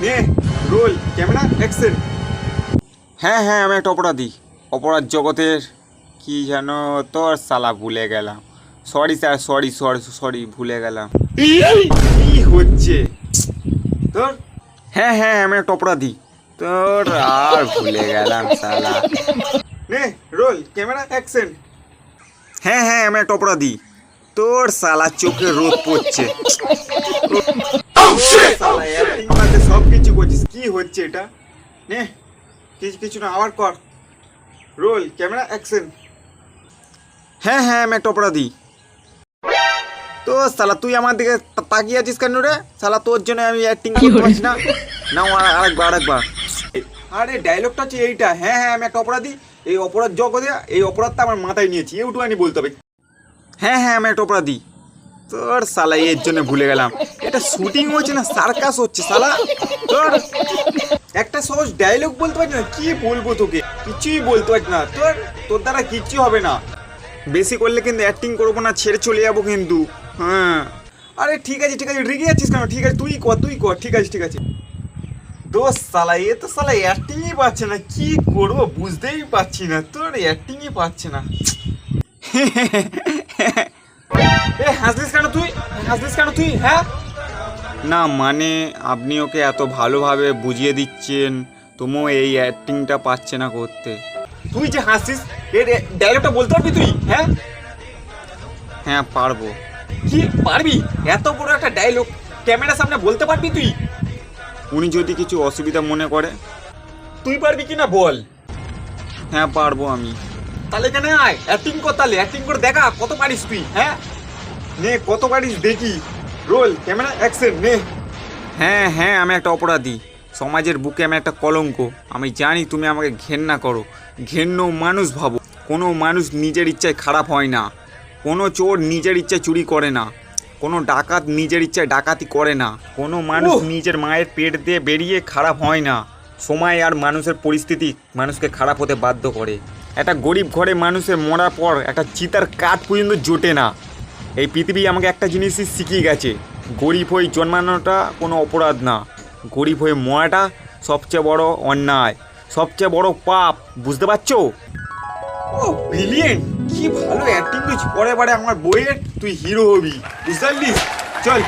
নে roll camera action. হ্যাঁ হ্যাঁ, আমি একটা অপরাধী, অপরাধ জগতের কি যেন তোর সালা ভুলে গেলাম। Sorry sir, sorry sorry sorry, ভুলে গেলাম। কি হচ্ছে তোর? হ্যাঁ হ্যাঁ, আমি একটা অপরাধী তোর, আর ভুলে গেলাম সালা। নে রোল ক্যামেরা অ্যাকশন। হ্যাঁ হ্যাঁ, আমি একটা অপরাধী তোর সালা, চোখে রোদ পড়ছে। সালা অ্যাক্টিং বাদে সব কিছু করছিস, কি হচ্ছে এটা? নে কিছু কিছু না, আবার কর। Roll camera action. হ্যাঁ হ্যাঁ, আমি একটা অপরাধী তো সালা, তুই আমার দিকে তাকিয়ে আছিস কেন রে সালা? তোর জন্য আমি অ্যাক্টিং করতে পারছি না। না আরেকবার। আরে ডায়লগটা হচ্ছে এইটা। হ্যাঁ হ্যাঁ, আমি একটা অপরাধী, এই অপরাধ জগতে এই অপরাধটা আমার মাথায় নিয়েছি, এইটুখানি বলতে হবে। হ্যাঁ হ্যাঁ, আমি একটা অপরাধী তোর সালা, এর জন্য ভুলে গেলাম। এটা শুটিং হচ্ছে না সার্কাস হচ্ছে সালা? তোর একটা সহজ ডায়লগ বলতে পারছি না, কি বলবো তোকে? কিছুই বলতে পারছি না। তোর দ্বারা কিচ্ছু হবে না। বেশি করলে কিন্তু অ্যাক্টিং করবো না, ছেড়ে চলে যাবো কিন্তু। হ্যাঁ আরে ঠিক আছে, রেগে যাচ্ছিস কেন? ঠিক আছে তুই কর, ঠিক আছে। দোষ সালা, এ তো সালা অ্যাক্টিংই পাচ্ছে না, কি করবো বুঝতেই পারছি না। তোর অ্যাক্টিংই পাচ্ছে না। এ হাসলিস কেন তুই? হ্যাঁ না মানে, আপনি ওকে এত ভালোভাবে বুঝিয়ে দিচ্ছেন, তুমিও এই অ্যাক্টিংটা পাচ্ছে না করতে। তুই যে হাসিস, এর ডায়লগটা বলতে পারবি তুই? হ্যাঁ হ্যাঁ পারবো। কি পারবি? এত বড় একটা ডায়লগ ক্যামেরার সামনে বলতে পারবি তুই? উনি যদি কিছু অসুবিধা মনে করে। তুই পারবি কি না বল? হ্যাঁ পারবো আমি। তাহলে এখানে আয়, অ্যাক্টিং কর, তাহলে অ্যাক্টিং করে দেখা কত পারিস তুই। হ্যাঁ নে, কত পারিস দেখি। রোল ক্যামেরা অ্যাকশন নে। হ্যাঁ হ্যাঁ, আমি একটা অপরাধী, সমাজের বুকে আমি একটা কলঙ্ক। আমি জানি তুমি আমাকে ঘেন্না করো, ঘেন্ন মানুষ ভাবো। কোনো মানুষ নিজের ইচ্ছায় খারাপ হয় না, কোনো চোর নিজের ইচ্ছায় চুরি করে না, কোনো ডাকাত নিজের ইচ্ছায় ডাকাতি করে না, কোনো মানুষ নিজের মায়ের পেট দিয়ে বেরিয়ে খারাপ হয় না। সময় আর মানুষের পরিস্থিতি মানুষকে খারাপ হতে বাধ্য করে। একটা গরিব ঘরে মানুষের মরার পর একটা চিতার কাঠ পর্যন্ত জোটে না। এই পৃথিবী আমাকে একটা জিনিসই শিখিয়ে গেছে, গরিব হয়ে জন্মানোটা কোনো অপরাধ না, গরিব হয়ে মরাটা সবচেয়ে বড় অন্যায়, সবচেয়ে বড় পাপ। বুঝতে পারছো? ও ব্রিলিয়েন্ট, কি ভালো অ্যাক্টিং করেছিস। পরে আমার বইয়ের তুই হিরো হবি, বুঝতে পারলি? চল।